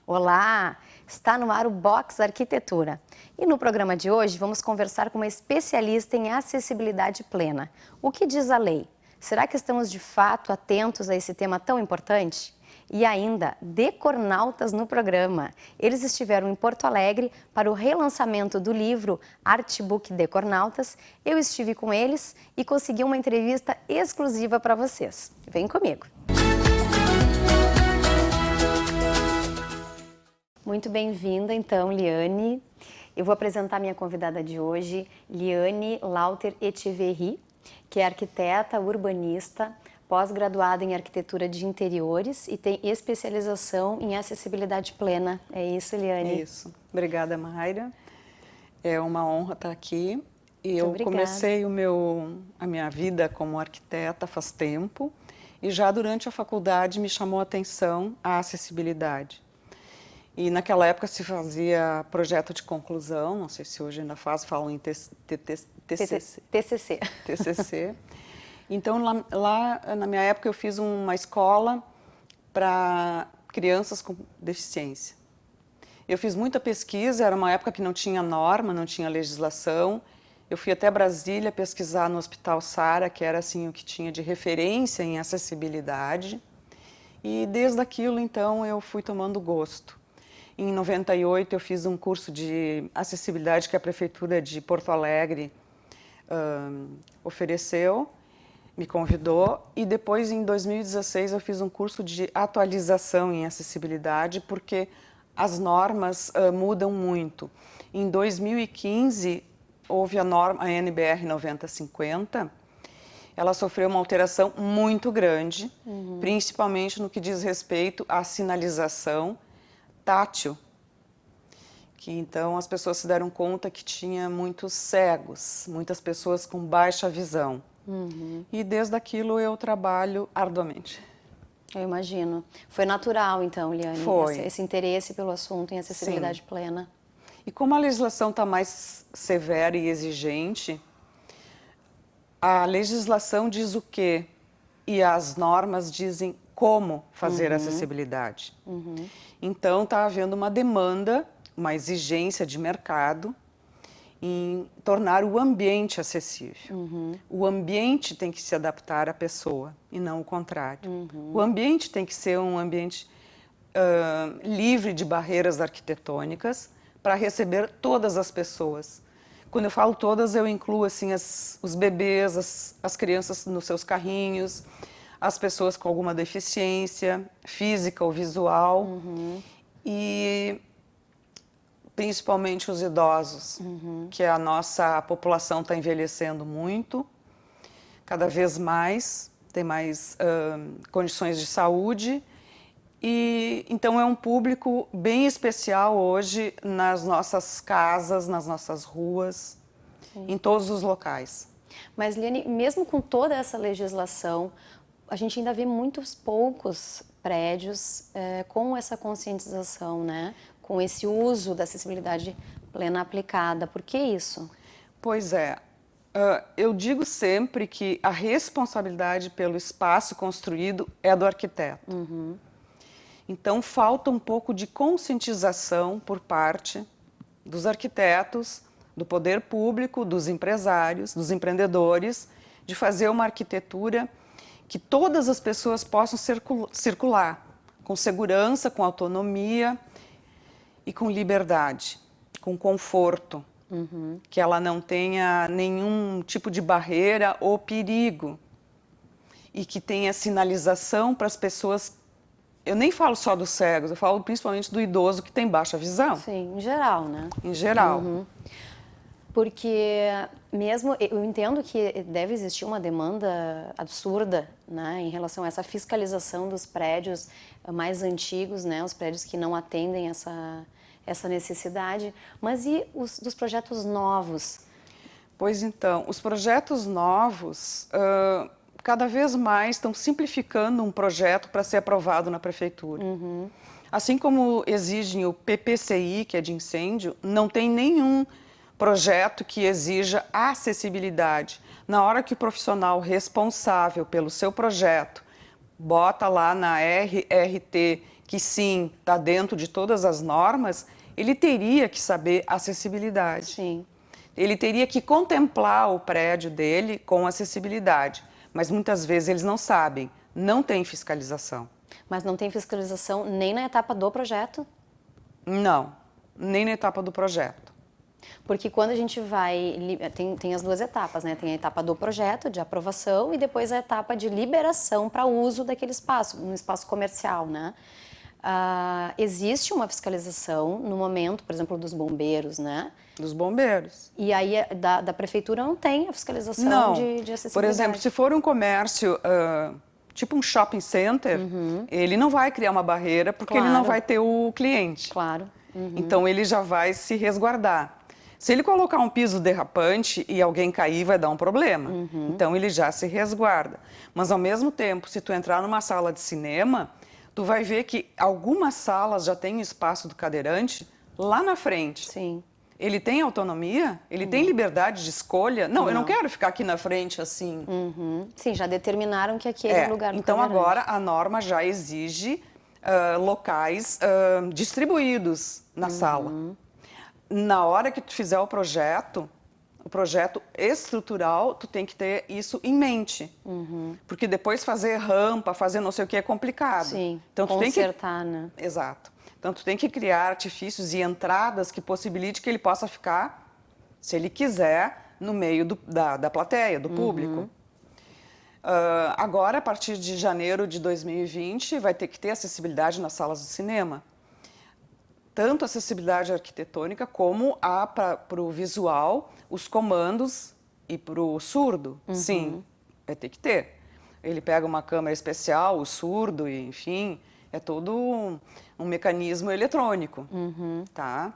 Olá! Está no ar o Box Arquitetura. E no programa de hoje vamos conversar com uma especialista em acessibilidade plena. O que diz a lei? Será que estamos de fato atentos a esse tema tão importante? E ainda, decornautas no programa. Eles estiveram em Porto Alegre para o relançamento do livro Artbook Decornautas. Eu estive com eles e consegui uma entrevista exclusiva para vocês. Vem comigo! Muito bem-vinda, então, Liane. Eu vou apresentar minha convidada de hoje, Liane Lauter Etcheverry, que é arquiteta urbanista, pós-graduada em arquitetura de interiores e tem especialização em acessibilidade plena. É isso, Liane? É isso. Obrigada, Mayra. É uma honra estar aqui. E eu obrigada. Comecei a minha vida como arquiteta faz tempo e já durante a faculdade me chamou a atenção a acessibilidade. E naquela época se fazia projeto de conclusão, não sei se hoje ainda falam em TCC. TCC. Então, lá na minha época eu fiz uma escola para crianças com deficiência. Eu fiz muita pesquisa, era uma época que não tinha norma, não tinha legislação. Eu fui até Brasília pesquisar no Hospital Sara, que era assim o que tinha de referência em acessibilidade. E desde aquilo, então, eu fui tomando gosto. Em 98 eu fiz um curso de acessibilidade que a Prefeitura de Porto Alegre ofereceu, me convidou, e depois em 2016 eu fiz um curso de atualização em acessibilidade, porque as normas mudam muito. Em 2015 houve a norma, a NBR 9050, ela sofreu uma alteração muito grande, principalmente no que diz respeito à sinalização tátil, que então as pessoas se deram conta que tinha muitos cegos, muitas pessoas com baixa visão. E desde aquilo eu trabalho arduamente. Eu imagino. Foi natural, então, Liane, esse interesse pelo assunto em acessibilidade Sim. plena. E como a legislação está mais severa e exigente, a legislação diz o quê e as normas dizem como fazer acessibilidade. Então, está havendo uma demanda, uma exigência de mercado em tornar o ambiente acessível. O ambiente tem que se adaptar à pessoa e não o contrário. O ambiente tem que ser um ambiente livre de barreiras arquitetônicas para receber todas as pessoas. Quando eu falo todas, eu incluo assim, os bebês, as crianças nos seus carrinhos, as pessoas com alguma deficiência física ou visual e principalmente os idosos, que a nossa população está envelhecendo muito, cada vez mais, tem mais condições de saúde, e então é um público bem especial hoje nas nossas casas, nas nossas ruas, em todos os locais. Mas, Liane, mesmo com toda essa legislação, a gente ainda vê muitos poucos prédios com essa conscientização, né? Com esse uso da acessibilidade plena aplicada. Por que isso? Pois é. Eu digo sempre que a responsabilidade pelo espaço construído é do arquiteto. Então, falta um pouco de conscientização por parte dos arquitetos, do poder público, dos empresários, dos empreendedores, de fazer uma arquitetura que todas as pessoas possam circular com segurança, com autonomia e com liberdade, com conforto, que ela não tenha nenhum tipo de barreira ou perigo e que tenha sinalização para as pessoas eu nem falo só dos cegos, eu falo principalmente do idoso que tem baixa visão. Sim, em geral, né? Em geral. Porque mesmo, eu entendo que deve existir uma demanda absurda, né, em relação a essa fiscalização dos prédios mais antigos, né, os prédios que não atendem essa necessidade, mas e dos projetos novos? Pois então, os projetos novos, cada vez mais estão simplificando um projeto para ser aprovado na prefeitura. Assim como exigem o PPCI, que é de incêndio, não tem nenhum projeto que exija acessibilidade. Na hora que o profissional responsável pelo seu projeto bota lá na RRT que sim, está dentro de todas as normas, ele teria que saber acessibilidade. Sim. Ele teria que contemplar o prédio dele com acessibilidade, mas muitas vezes eles não sabem, não tem fiscalização. Mas não tem fiscalização nem na etapa do projeto? Não, nem na etapa do projeto. Porque quando a gente vai, tem as duas etapas, né? Tem a etapa do projeto, de aprovação, e depois a etapa de liberação para uso daquele espaço, um espaço comercial, né? Existe uma fiscalização no momento, por exemplo, dos bombeiros, né? Dos bombeiros. E aí da prefeitura não tem a fiscalização Não. de acessibilidade. Por exemplo, se for um comércio, tipo um shopping center, ele não vai criar uma barreira porque ele não vai ter o cliente. Claro. Então ele já vai se resguardar. Se ele colocar um piso derrapante e alguém cair, vai dar um problema. Então ele já se resguarda. Mas ao mesmo tempo, se tu entrar numa sala de cinema, tu vai ver que algumas salas já têm o espaço do cadeirante lá na frente. Sim. Ele tem autonomia? Ele tem liberdade de escolha? Não, eu não quero ficar aqui na frente assim. Sim, já determinaram que aquele é o lugar do Então cadeirante. agora a norma já exige locais distribuídos na sala. Na hora que tu fizer o projeto estrutural, tu tem que ter isso em mente. Porque depois fazer rampa, fazer não sei o que é complicado. Sim, então, tu consertar, né? Exato. Então, tu tem que criar artifícios e entradas que possibilite que ele possa ficar, se ele quiser, no meio da plateia, do público. Agora, a partir de janeiro de 2020, vai ter que ter acessibilidade nas salas de cinema. Tanto acessibilidade arquitetônica como para o visual, os comandos e para o surdo. Sim, vai ter que ter. Ele pega uma câmera especial, o surdo, e, enfim, é todo um mecanismo eletrônico, tá?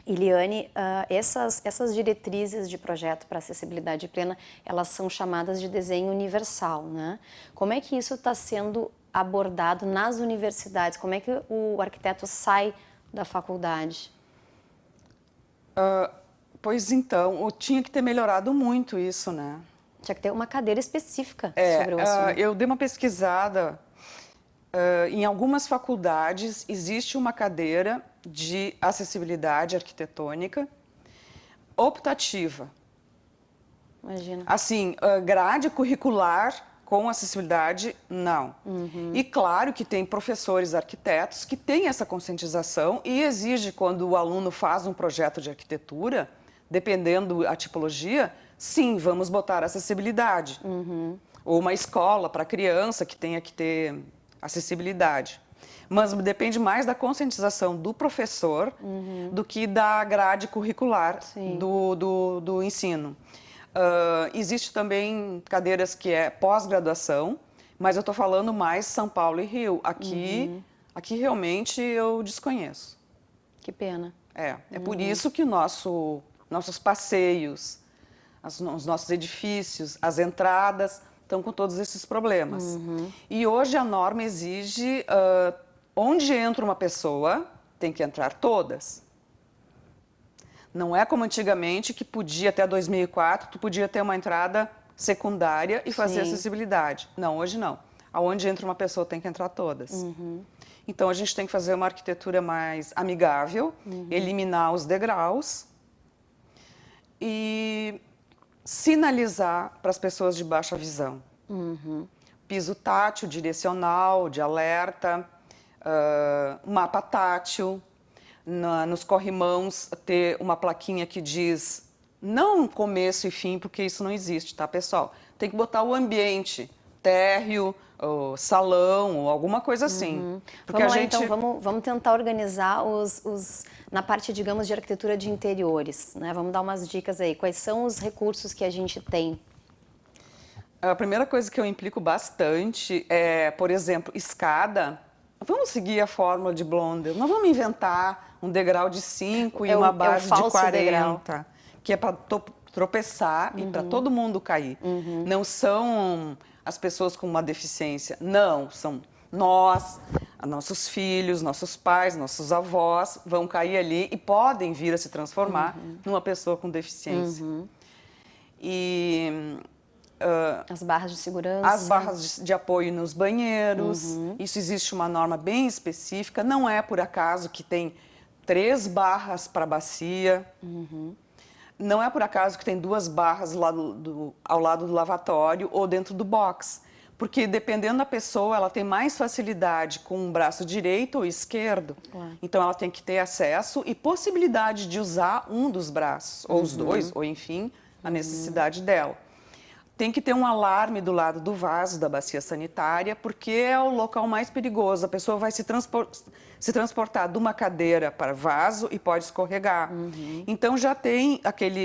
Eliane, essas diretrizes de projeto para acessibilidade plena, elas são chamadas de desenho universal, né? Como é que isso está sendo abordado nas universidades? Como é que o arquiteto sai da faculdade? Pois então, tinha que ter melhorado muito isso, né? Tinha que ter uma cadeira específica sobre o assunto. Eu dei uma pesquisada. Em algumas faculdades existe uma cadeira de acessibilidade arquitetônica optativa. Imagina. Assim, grade curricular com acessibilidade, não. E claro que tem professores arquitetos que têm essa conscientização e exige, quando o aluno faz um projeto de arquitetura, dependendo da tipologia, sim, vamos botar acessibilidade. Ou uma escola para criança que tenha que ter acessibilidade. Mas depende mais da conscientização do professor do que da grade curricular do ensino. Existe também cadeiras que é pós-graduação, mas eu estou falando mais São Paulo e Rio. Aqui realmente eu desconheço. Que pena. É por isso que nossos passeios, os nossos edifícios, as entradas estão com todos esses problemas. E hoje a norma exige, onde entra uma pessoa, tem que entrar todas. Não é como antigamente, que podia, até 2004, tu podia ter uma entrada secundária e fazer acessibilidade. Não, hoje não. Aonde entra uma pessoa, tem que entrar todas. Então, a gente tem que fazer uma arquitetura mais amigável, eliminar os degraus e sinalizar para as pessoas de baixa visão. Piso tátil, direcional, de alerta, mapa tátil, nos corrimãos ter uma plaquinha que diz, não começo e fim, porque isso não existe, tá, pessoal? Tem que botar o ambiente, térreo, ou salão, ou alguma coisa assim. Porque Vamos a lá, gente... então, vamos tentar organizar na parte, digamos, de arquitetura de interiores, né? Vamos dar umas dicas aí. Quais são os recursos que a gente tem? A primeira coisa que eu implico bastante é, por exemplo, escada. Vamos seguir a fórmula de Blondel. Não vamos inventar um degrau de 5 e uma base de 40, degrau. que é para tropeçar e para todo mundo cair. Não são as pessoas com uma deficiência, não, são nós, nossos filhos, nossos pais, nossos avós vão cair ali e podem vir a se transformar numa pessoa com deficiência. E as barras de segurança. as barras de apoio nos banheiros, isso existe uma norma bem específica, não é por acaso que tem 3 barras para bacia, não é por acaso que tem 2 barras lá ao lado do lavatório ou dentro do box, porque dependendo da pessoa, ela tem mais facilidade com o braço direito ou esquerdo, então ela tem que ter acesso e possibilidade de usar um dos braços, ou os dois, ou enfim, a necessidade dela. Tem que ter um alarme do lado do vaso da bacia sanitária, porque é o local mais perigoso. A pessoa vai se transportar de uma cadeira para vaso e pode escorregar. Então já tem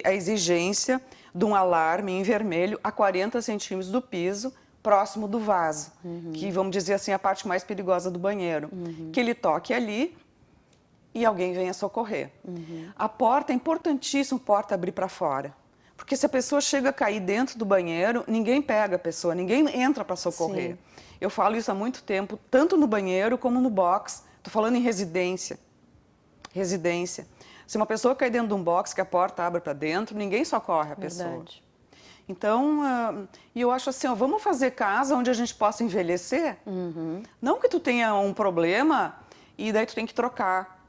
a exigência de um alarme em vermelho a 40 centímetros do piso, próximo do vaso, que vamos dizer assim, é a parte mais perigosa do banheiro. Que ele toque ali e alguém venha socorrer. A porta é importantíssimo, porta abrir para fora. Porque se a pessoa chega a cair dentro do banheiro, ninguém pega a pessoa, ninguém entra para socorrer. Sim. Eu falo isso há muito tempo, tanto no banheiro como no box. Estou falando em residência. Residência. Se uma pessoa cair dentro de um box que a porta abre para dentro, ninguém socorre a pessoa. Verdade. Então, e eu acho assim, ó, vamos fazer casa onde a gente possa envelhecer? Não que tu tenha um problema e daí tu tem que trocar.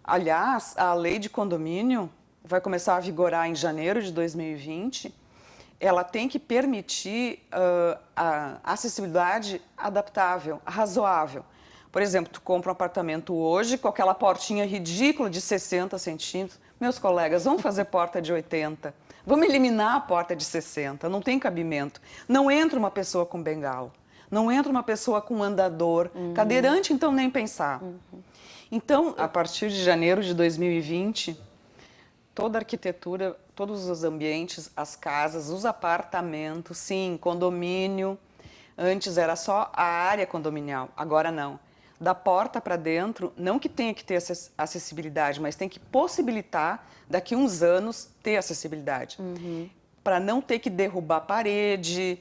Aliás, a lei de condomínio vai começar a vigorar em janeiro de 2020, ela tem que permitir a acessibilidade adaptável, razoável. Por exemplo, tu compra um apartamento hoje com aquela portinha ridícula de 60 centímetros. Meus colegas, vamos fazer porta de 80. Vamos eliminar a porta de 60, não tem cabimento. Não entra uma pessoa com bengala, não entra uma pessoa com andador, cadeirante, então nem pensar. Então, a partir de janeiro de 2020... toda a arquitetura, todos os ambientes, as casas, os apartamentos, sim, condomínio. Antes era só a área condominial, agora não. Da porta para dentro, não que tenha que ter acessibilidade, mas tem que possibilitar, daqui a uns anos, ter acessibilidade. Para não ter que derrubar parede,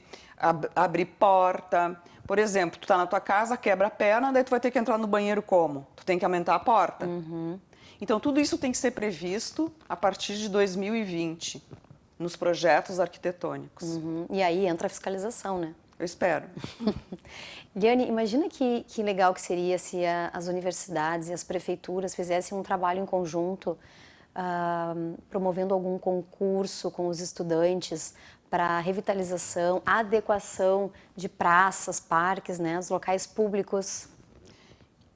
abrir porta. Por exemplo, tu está na tua casa, quebra a perna, daí tu vai ter que entrar no banheiro como? Tu tem que aumentar a porta. Então, tudo isso tem que ser previsto a partir de 2020, nos projetos arquitetônicos. E aí entra a fiscalização, né? Eu espero. Liane, imagina que legal que seria se as universidades e as prefeituras fizessem um trabalho em conjunto, promovendo algum concurso com os estudantes para revitalização, adequação de praças, parques, né, os locais públicos.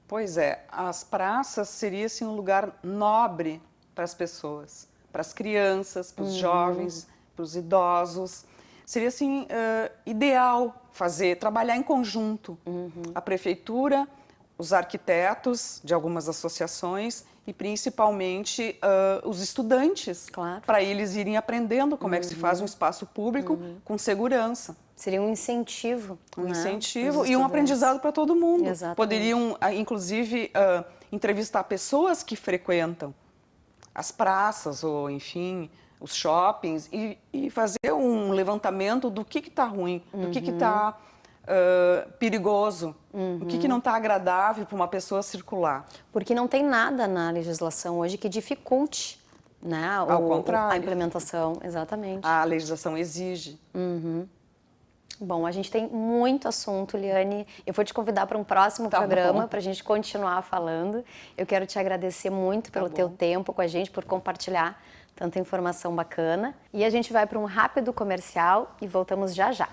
Pois é, as praças seria assim, um lugar nobre para as pessoas, para as crianças, para os jovens, para os idosos. Seria assim, ideal trabalhar em conjunto. A prefeitura, os arquitetos de algumas associações e principalmente os estudantes, claro, para eles irem aprendendo como é que se faz um espaço público com segurança. Seria um incentivo. Um incentivo e um aprendizado para todo mundo. Exatamente. Poderiam, inclusive, entrevistar pessoas que frequentam as praças ou, enfim, os shoppings e fazer um levantamento do que está ruim, do que está perigoso, o que não está agradável para uma pessoa circular. Porque não tem nada na legislação hoje que dificulte, né, Ao contrário. a implementação. Exatamente. A legislação exige. Bom, a gente tem muito assunto, Liane. Eu vou te convidar para um próximo programa para a gente continuar falando. Eu quero te agradecer muito pelo teu tempo com a gente, por compartilhar tanta informação bacana. E a gente vai para um rápido comercial e voltamos já já.